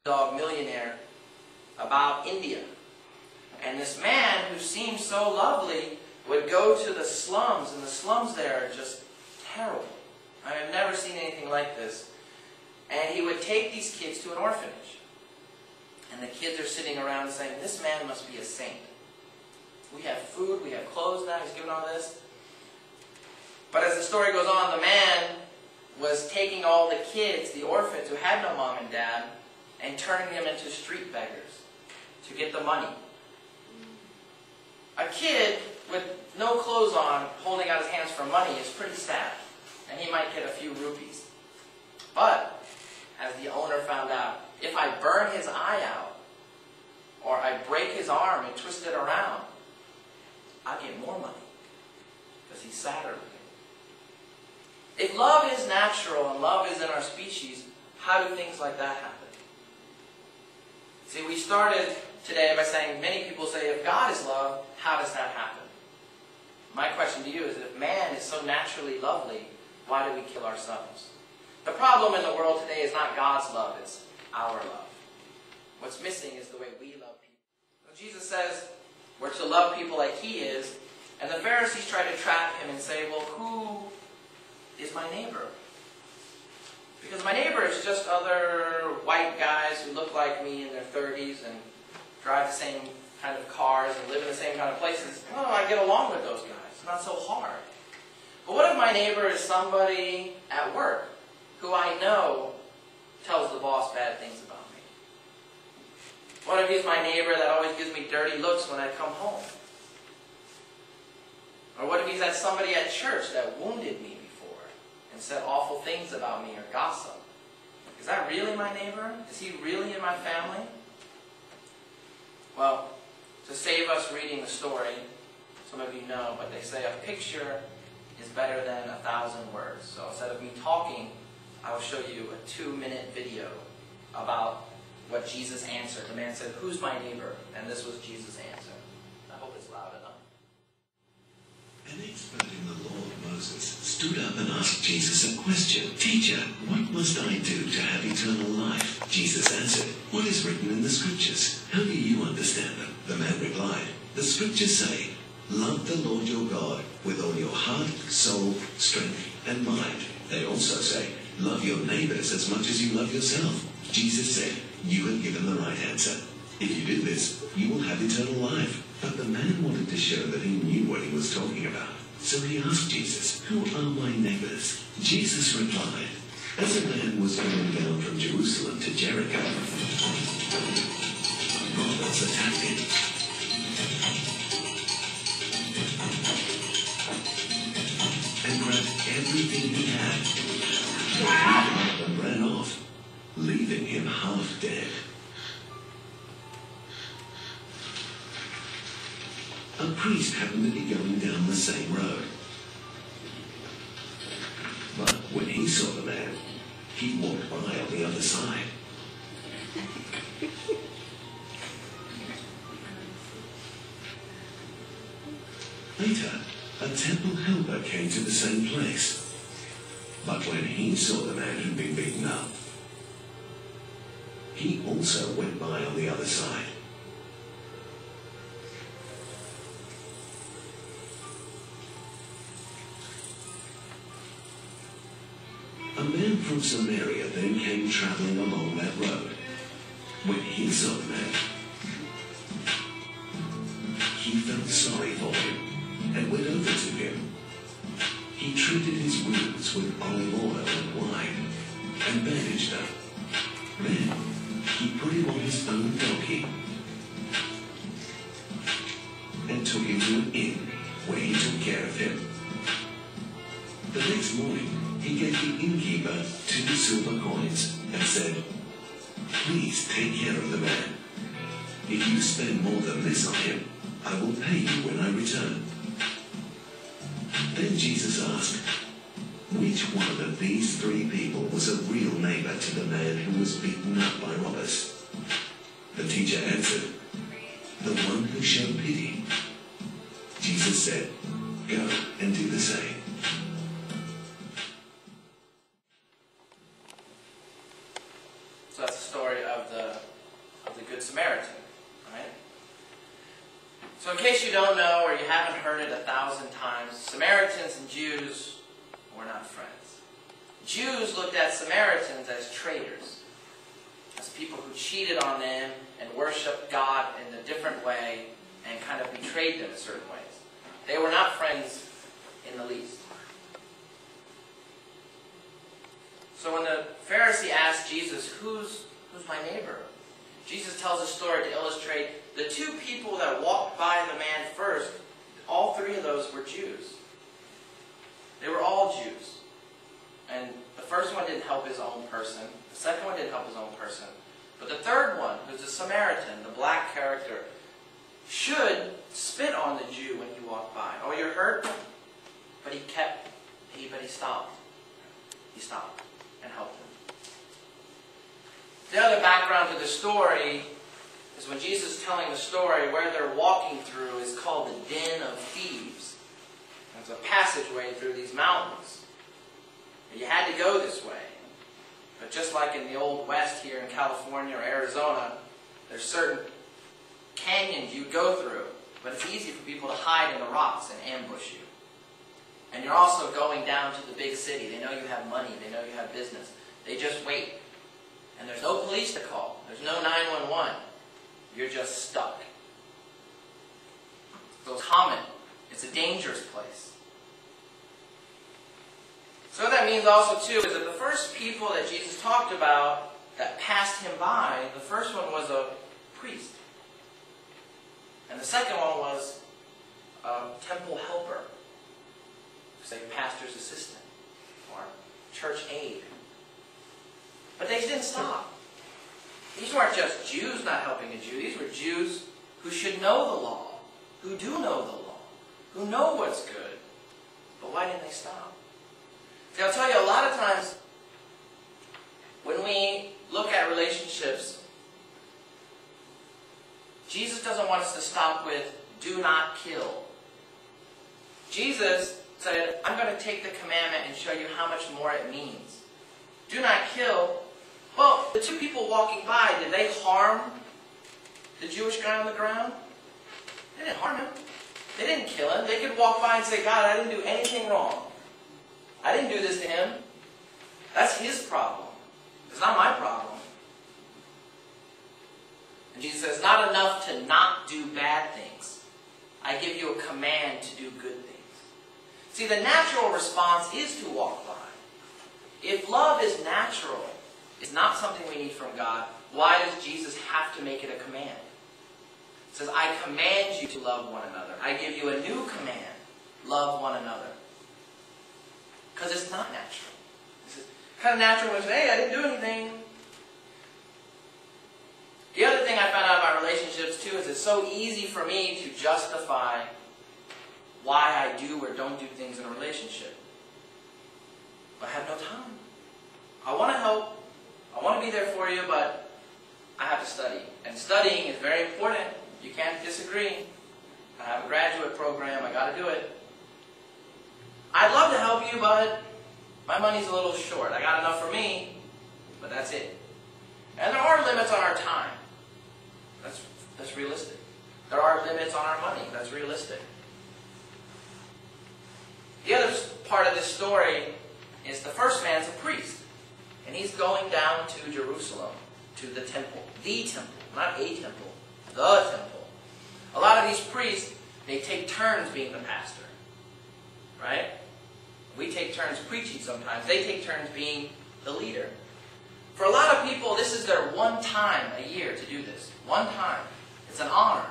dog millionaire about India. And this man who seemed so lovely would go to the slums, and the slums there are just terrible. I have never seen anything like this. And he would take these kids to an orphanage. And the kids are sitting around saying, this man must be a saint. We have food, we have clothes now, he's given all this. But as the story goes on, the man was taking all the kids, the orphans who had no mom and dad, and turning them into street beggars to get the money. A kid with no clothes on holding out his hands for money is pretty sad, and he might get a few rupees. But, as the owner found out, if I burn his eye out, or I break his arm and twist it around, I'll get more money, because he's sadder looking. If love is natural and love is in our species, how do things like that happen? See, we started today by saying, many people say, if God is love, how does that happen? My question to you is, if man is so naturally lovely, why do we kill ourselves? The problem in the world today is not God's love, it's our love. What's missing is the way we love people. Well, Jesus says we're to love people like he is, and the Pharisees try to trap him and say, well, who is my neighbor? Because my neighbor is just other white guys who look like me in their 30s and drive the same kind of cars and live in the same kind of places. Oh, I get along with those guys. It's not so hard. But what if my neighbor is somebody at work who I know tells the boss bad things about me? What if he's my neighbor that always gives me dirty looks when I come home? Or what if he's somebody at church that wounded me before and said awful things about me or gossip? Is that really my neighbor? Is he really in my family? Well, to save us reading the story, some of you know, but they say a picture is better than 1,000 words. So instead of me talking, I will show you a 2-minute video about what Jesus answered. The man said, who's my neighbor? And this was Jesus' answer. I hope it's loud enough. An expert in the law of Moses stood up and asked Jesus a question. Teacher, what must I do to have eternal life? Jesus answered, what is written in the scriptures? How do you understand them? The man replied, the scriptures say, love the Lord your God with all your heart, soul, strength, and mind. They also say, love your neighbors as much as you love yourself. Jesus said, you have given the right answer. If you do this, you will have eternal life. But the man wanted to show that he knew what he was talking about. So he asked Jesus, who are my neighbors? Jesus replied, as a man was going down from Jerusalem to Jericho, robbers attacked him. And grabbed everything he had and ran off, leaving him half dead. A priest happened to be going down the same road. But when he saw the man, he walked by on the other side. Later, a temple helper came to the same place. But when he saw the man who'd been beaten up, he also went by on the other side. A man from Samaria then came traveling along that road. When he saw the man, he felt sorry for him and went over to him. He treated his wounds with olive oil and wine and bandaged them. Then he put him on his own donkey and took him to an inn where he took care of him. The next morning, he gave the innkeeper 2 silver coins and said, please take care of the man. If you spend more than this on him, I will pay you when I return. Then Jesus asked, which one of these 3 people was a real neighbor to the man who was beaten up by robbers? The teacher answered, the one who showed pity. Jesus said, go and do the same. So that's the story of the So in case you don't know, or you haven't heard it 1,000 times, Samaritans and Jews were not friends. Jews looked at Samaritans as traitors, as people who cheated on them and worshipped God in a different way and kind of betrayed them in certain ways. They were not friends in the least. So when the Pharisee asked Jesus, who's my neighbor? Jesus tells a story to illustrate the two people that walked by the man first. All three of those were Jews. They were all Jews. And the first one didn't help his own person. The second one didn't help his own person. But the third one, who's the Samaritan, the black character, should spit on the Jew when he walked by. Oh, you're hurt? But he stopped. He stopped and helped him. The other background to the story is when Jesus is telling the story, where they're walking through is called the Den of Thieves. There's a passageway through these mountains. You had to go this way. But just like in the Old West here in California or Arizona, there's certain canyons you go through, but it's easy for people to hide in the rocks and ambush you. And you're also going down to the big city. They know you have money. They know you have business. They just wait. And there's no police to call. There's no 911. You're just stuck. So it's common. It's a dangerous place. So what that means also, too, is that the first people that Jesus talked about that passed him by, the first one was a priest. And the second one was a temple helper. Say pastor's assistant or church aide. But they didn't stop. These weren't just Jews not helping a Jew. These were Jews who should know the law, who do know the law, who know what's good. But why didn't they stop? See, I'll tell you, a lot of times when we look at relationships, Jesus doesn't want us to stop with, do not kill. Jesus said, I'm going to take the commandment and show you how much more it means. Do not kill. Well, the two people walking by, did they harm the Jewish guy on the ground? They didn't harm him. They didn't kill him. They could walk by and say, God, I didn't do anything wrong. I didn't do this to him. That's his problem. It's not my problem. And Jesus says, not enough to not do bad things. I give you a command to do good things. See, the natural response is to walk by. If love is natural, it's not something we need from God, why does Jesus have to make it a command? It says, I command you to love one another. I give you a new command. Love one another. Because it's not natural. It's kind of natural when we say, hey, I didn't do anything. The other thing I found out about relationships, too, is it's so easy for me to justify why I do or don't do things in a relationship. But I have no time. I want to help. I want to be there for you, but I have to study. And studying is very important. You can't disagree. I have a graduate program. I got to do it. I'd love to help you, but my money's a little short. I got enough for me, but that's it. And there are limits on our time. That's realistic. There are limits on our money. That's realistic. The other part of this story is the first man's a priest. And he's going down to Jerusalem, to the temple. The temple. Not a temple. The temple. A lot of these priests, they take turns being the pastor. Right? We take turns preaching sometimes. They take turns being the leader. For a lot of people, this is their one time a year to do this. One time. It's an honor.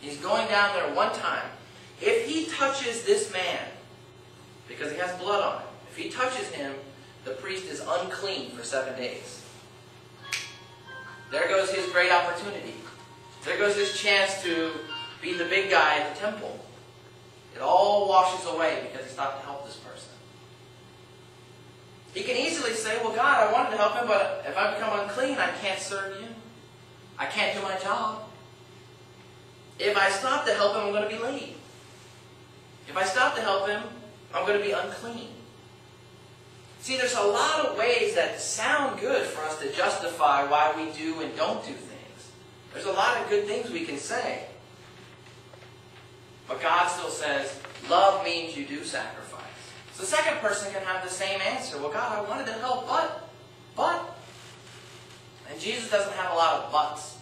He's going down there one time. If he touches this man, because he has blood on him, if he touches him, the priest is unclean for 7 days. There goes his great opportunity. There goes his chance to be the big guy at the temple. It all washes away because he stopped to help this person. He can easily say, well, God, I wanted to help him, but if I become unclean, I can't serve you. I can't do my job. If I stop to help him, I'm going to be late. If I stop to help him, I'm going to be unclean. See, there's a lot of ways that sound good for us to justify why we do and don't do things. There's a lot of good things we can say. But God still says, love means you do sacrifice. So the second person can have the same answer. Well, God, I wanted to help, but. And Jesus doesn't have a lot of buts.